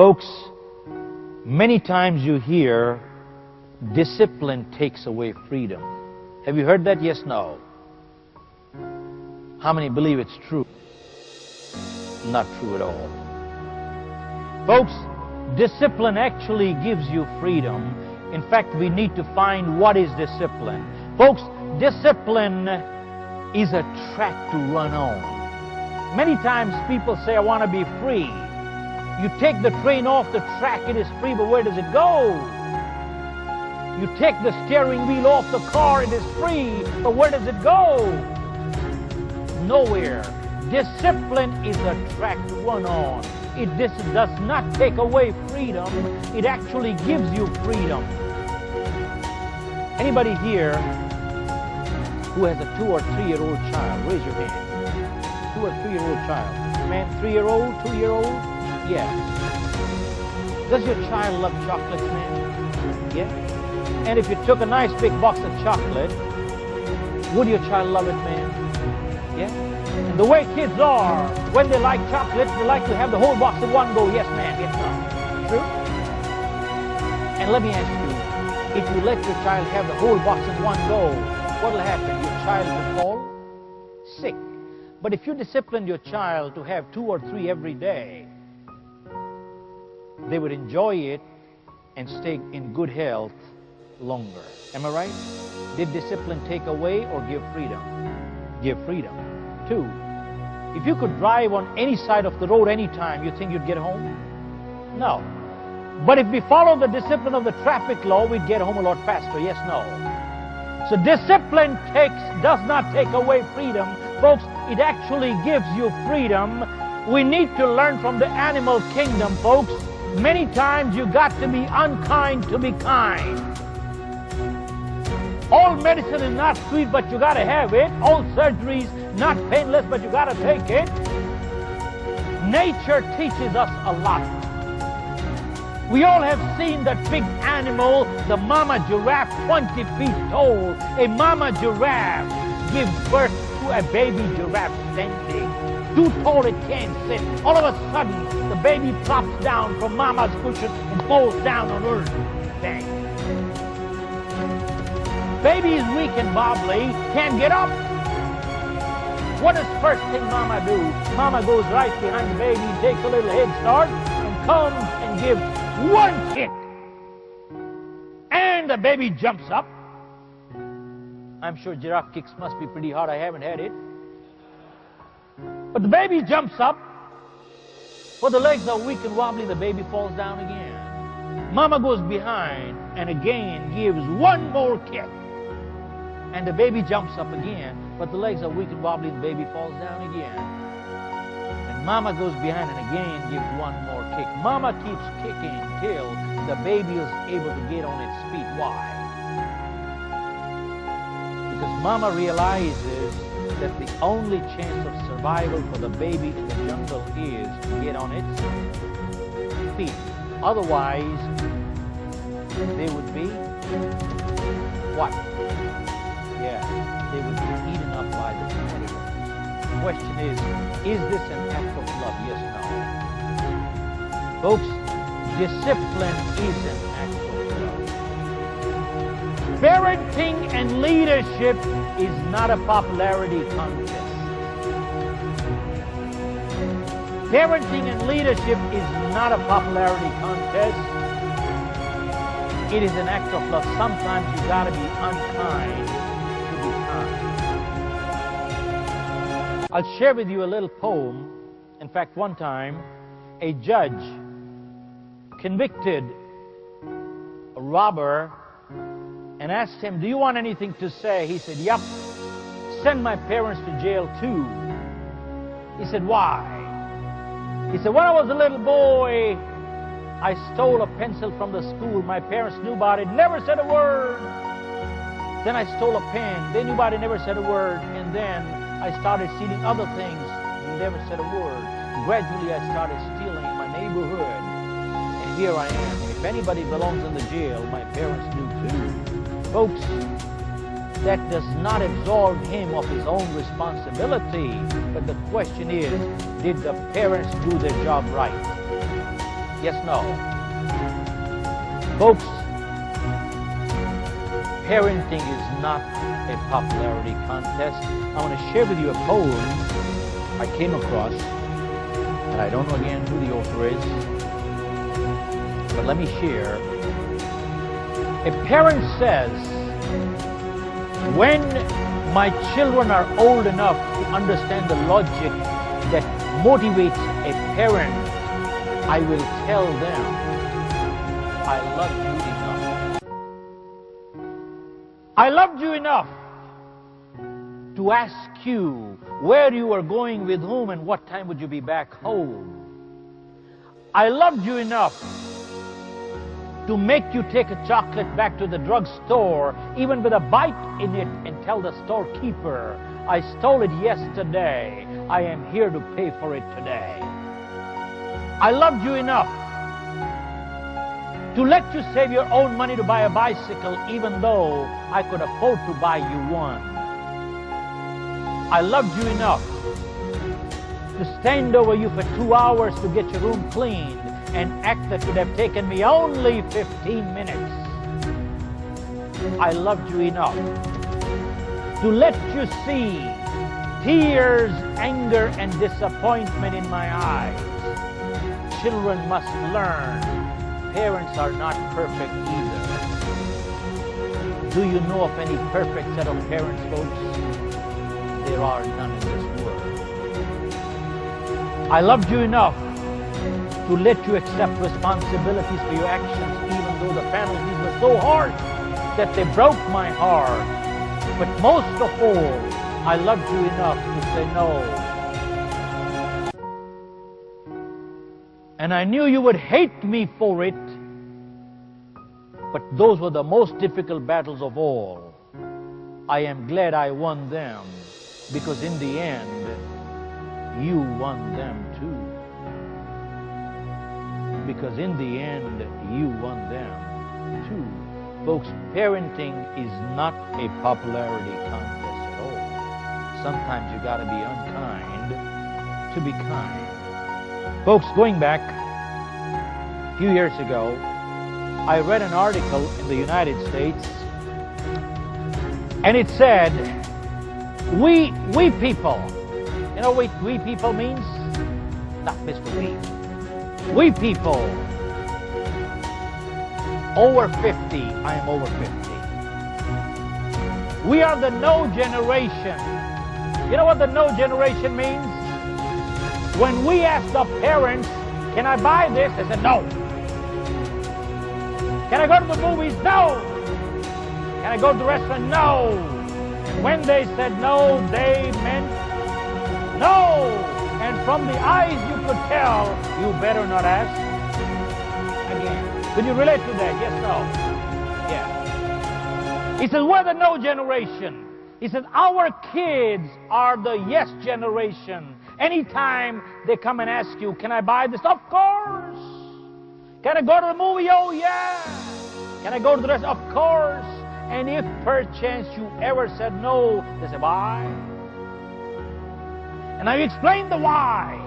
Folks, many times you hear discipline takes away freedom. Have you heard that? Yes, no. How many believe it's true? Not true at all. Folks, discipline actually gives you freedom. In fact, we need to find what is discipline. Folks, discipline is a track to run on. Many times people say, I want to be free. You take the train off the track, it is free, but where does it go? You take the steering wheel off the car, it is free, but where does it go? Nowhere. Discipline is a track to run on. This does not take away freedom. It actually gives you freedom. Anybody here who has a 2 or 3-year-old child? Raise your hand. 2 or 3-year-old child. Man, 3-year-old, 2-year-old? Yeah. Does your child love chocolates, man? Yeah. And if you took a nice big box of chocolate, would your child love it, man? Yeah. And the way kids are, when they like chocolates, they like to have the whole box in one go. Yes, ma'am. Yes, ma'am. True? And let me ask you, if you let your child have the whole box in one go, what will happen? Your child will fall sick. But if you discipline your child to have 2 or 3 every day, they would enjoy it and stay in good health longer. Am I right? Did discipline take away or give freedom? Give freedom. 2, if you could drive on any side of the road anytime, you think you'd get home? No. But if we follow the discipline of the traffic law, we'd get home a lot faster. Yes, no. So discipline does not take away freedom. Folks, it actually gives you freedom. We need to learn from the animal kingdom, folks. Many times you got to be unkind to be kind. All medicine is not sweet, but you got to have it. All surgery is not painless, but you got to take it. Nature teaches us a lot. We all have seen that big animal, the mama giraffe, 20 feet tall. A mama giraffe gives birth to a baby giraffe standing. Too tall it can't sit. All of a sudden, the baby plops down from mama's cushion and falls down on earth. Bang. Baby is weak and wobbly, can't get up. What does first thing mama do? Mama goes right behind the baby, takes a little head start, and comes and gives one kick. And the baby jumps up. I'm sure giraffe kicks must be pretty hard. I haven't had it. But the baby jumps up. But the legs are weak and wobbly, the baby falls down again. Mama goes behind and again gives one more kick. And the baby jumps up again, but the legs are weak and wobbly, the baby falls down again. And mama goes behind and again gives one more kick. Mama keeps kicking till the baby is able to get on its feet. Why? Because mama realizes that the only chance of survival for the baby in the jungle is to get on its feet. Otherwise, they would be what? Yeah, they would be eaten up by the predators. The question is this an act of love? Yes, no. Folks, discipline is an act of love. Parenting and leadership is not a popularity contest. Parenting and leadership is not a popularity contest. It is an act of love. Sometimes you got to be unkind to be kind. I'll share with you a little poem. In fact, one time, a judge convicted a robber and asked him, do you want anything to say? He said, yep. Send my parents to jail too. He said, why? He said, when I was a little boy, I stole a pencil from the school. My parents knew about it, never said a word. Then I stole a pen. They knew about it, never said a word. And then I started stealing other things, never said a word. Gradually, I started stealing in my neighborhood. And here I am. If anybody belongs in the jail, my parents knew too. Folks, that does not absolve him of his own responsibility. But the question is, did the parents do their job right? Yes, no. Folks, parenting is not a popularity contest. I want to share with you a poem I came across, and I don't know again who the author is, but let me share. A parent says, when my children are old enough to understand the logic that motivates a parent, I will tell them, I love you enough. I loved you enough to ask you where you were going, with whom, and what time would you be back home. I loved you enough to make you take a chocolate back to the drugstore, even with a bite in it, and tell the storekeeper, I stole it yesterday. I am here to pay for it today. I loved you enough to let you save your own money to buy a bicycle, even though I could afford to buy you one. I loved you enough to stand over you for 2 hours to get your room cleaned, and act that would have taken me only 15 minutes. I loved you enough to let you see tears, anger, and disappointment in my eyes. Children must learn parents are not perfect either. Do you know of any perfect set of parents, folks? There are none in this world. I loved you enough to let you accept responsibilities for your actions, even though the penalties were so harsh that they broke my heart. But most of all, I loved you enough to say no. And I knew you would hate me for it, but those were the most difficult battles of all. I am glad I won them, because in the end, you won them too. Because in the end, you won them too. Folks, parenting is not a popularity contest at all. Sometimes you got to be unkind to be kind. Folks, going back a few years ago, I read an article in the United States, and it said, we people. You know what we people means? Not Mr. We. We people over 50, I am over 50. We are the no generation. You know what the no generation means? When we ask the parents, can I buy this? They said no. Can I go to the movies? No. Can I go to the restaurant? No. And when they said no, they meant no. And from the eyes you could tell, you better not ask again. Could you relate to that? Yes, no? Yeah. He says, we're the no generation. He says, our kids are the yes generation. Anytime they come and ask you, can I buy this? Of course. Can I go to the movie? Oh, yeah. Can I go to the restaurant? Of course. And if perchance you ever said no, they say, why? And now you explain the why.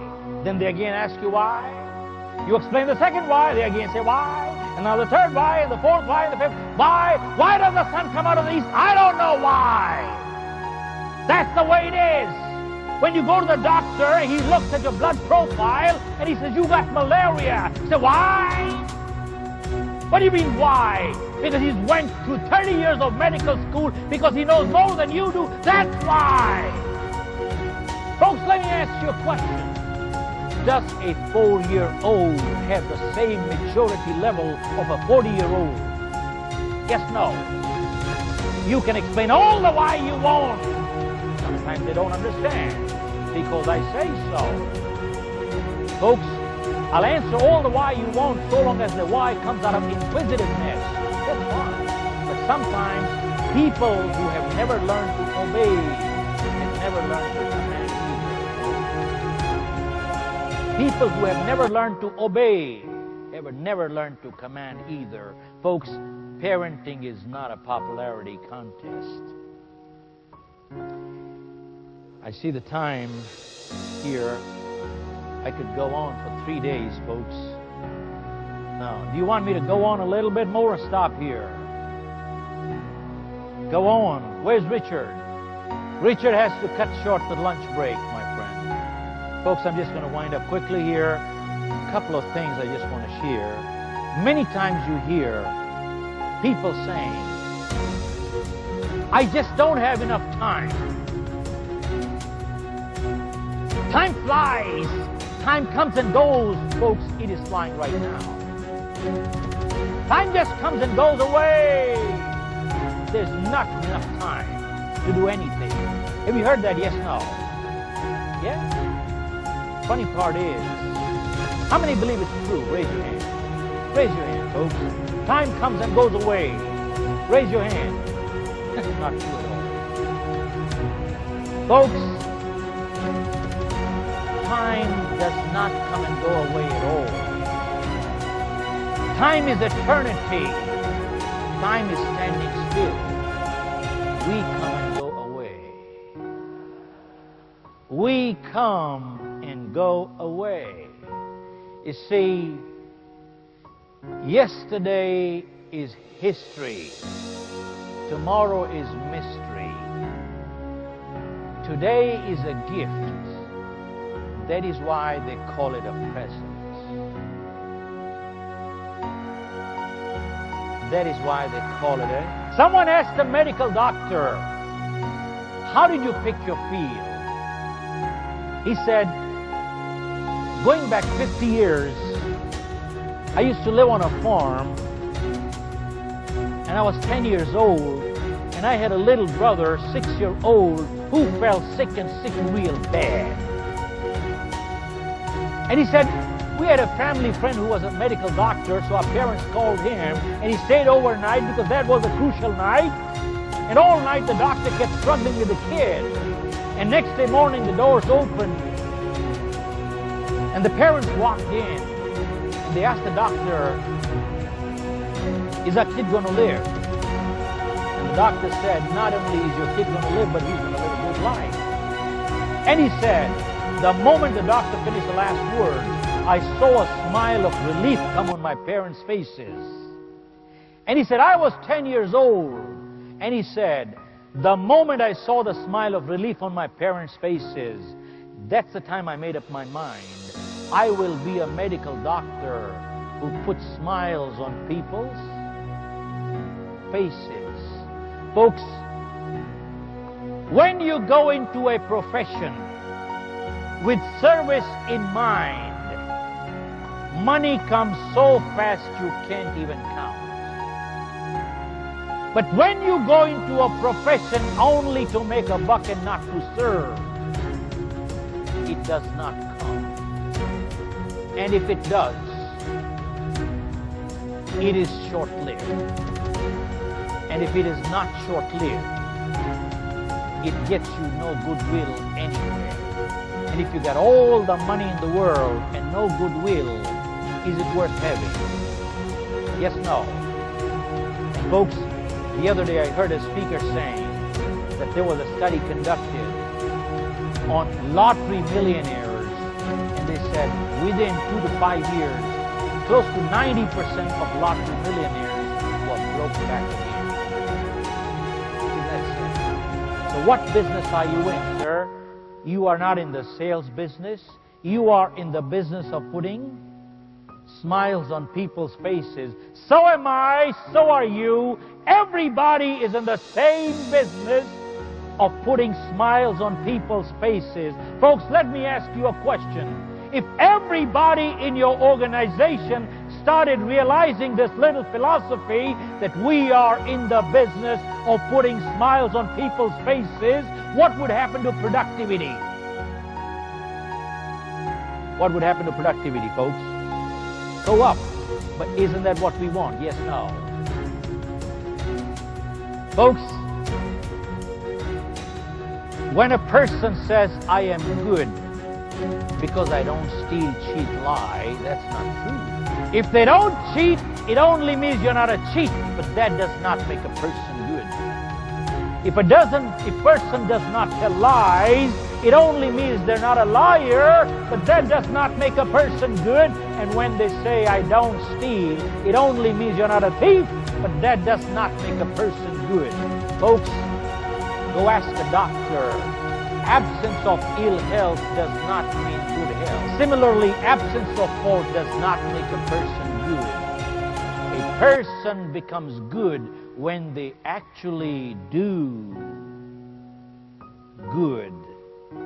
Then they again ask you why. You explain the second why, they again say why. And now the third why, and the fourth why, and the fifth why. Why does the sun come out of the east? I don't know why. That's the way it is. When you go to the doctor, he looks at your blood profile, and he says, you got malaria. You say, why? What do you mean, why? Because he's went through 30 years of medical school, because he knows more than you do. That's why. Folks, let me ask you a question. Does a 4-year-old have the same maturity level of a 40-year-old? Yes, no. You can explain all the why you want. Sometimes they don't understand, because I say so. Folks, I'll answer all the why you want, so long as the why comes out of inquisitiveness. That's fine. But sometimes people who have never learned to obey and never learned to command. People who have never learned to obey have never learned to command either. Folks, parenting is not a popularity contest. I see the time here. I could go on for 3 days, folks. no. Do you want me to go on a little bit more or stop here? Go on. Where's Richard? Richard has to cut short the lunch break, my friend. Folks, I'm just going to wind up quickly here. A couple of things I just want to share. Many times you hear people saying, I just don't have enough time. Time flies. Time comes and goes. Folks, it is flying right now. Time just comes and goes away. There's not enough time to do anything. Have you heard that? Yes, no? Yeah? Funny part is, how many believe it's true? Raise your hand. Raise your hand, folks. Time comes and goes away. Raise your hand. That's not true at all. Folks, time does not come and go away at all. Time is eternity. Time is standing still. We come and go away. We come and go away. You see, yesterday is history. Tomorrow is mystery. Today is a gift. That is why they call it a present. That is why they call it a... Someone asked a medical doctor, how did you pick your field? He said, going back 50 years, I used to live on a farm, and I was 10 years old, and I had a little brother, 6-year-old, who fell sick and sick real bad. And he said, we had a family friend who was a medical doctor, so our parents called him, and he stayed overnight because that was a crucial night. And all night the doctor kept struggling with the kid. And next day morning the doors opened, and the parents walked in, and they asked the doctor, is that kid going to live? And the doctor said, not only is your kid going to live, but he's going to live a good life. And he said, the moment the doctor finished the last word, I saw a smile of relief come on my parents' faces. And he said, I was 10 years old. And he said, the moment I saw the smile of relief on my parents' faces, that's the time I made up my mind. I will be a medical doctor who puts smiles on people's faces. Folks, when you go into a profession with service in mind, money comes so fast you can't even count. But when you go into a profession only to make a buck and not to serve, it does not come. And if it does, it is short-lived. And if it is not short-lived, it gets you no goodwill anywhere. And if you got all the money in the world and no goodwill, is it worth having? Yes, no. And folks, the other day I heard a speaker saying that there was a study conducted on lottery millionaires, and they said within 2 to 5 years, close to 90% of lottery millionaires were broke back again. Isn't that sad? So what business are you in, sir? You are not in the sales business. You are in the business of putting smiles on people's faces. So am I, so are you. Everybody is in the same business of putting smiles on people's faces. Folks, let me ask you a question. If everybody in your organization started realizing this little philosophy that we are in the business of putting smiles on people's faces, what would happen to productivity? What would happen to productivity, folks? Go up. But isn't that what we want? Yes, no. Folks, when a person says, I am good because I don't steal, cheat, lie, that's not true. If they don't cheat, it only means you're not a cheat, but that does not make a person good. If a person does not tell lies, It only means they're not a liar, but that does not make a person good. And when they say, I don't steal, it only means you're not a thief, but that does not make a person good. Folks, go ask a doctor. Absence of ill health does not mean good health. Similarly, absence of fault does not make a person good. A person becomes good when they actually do good.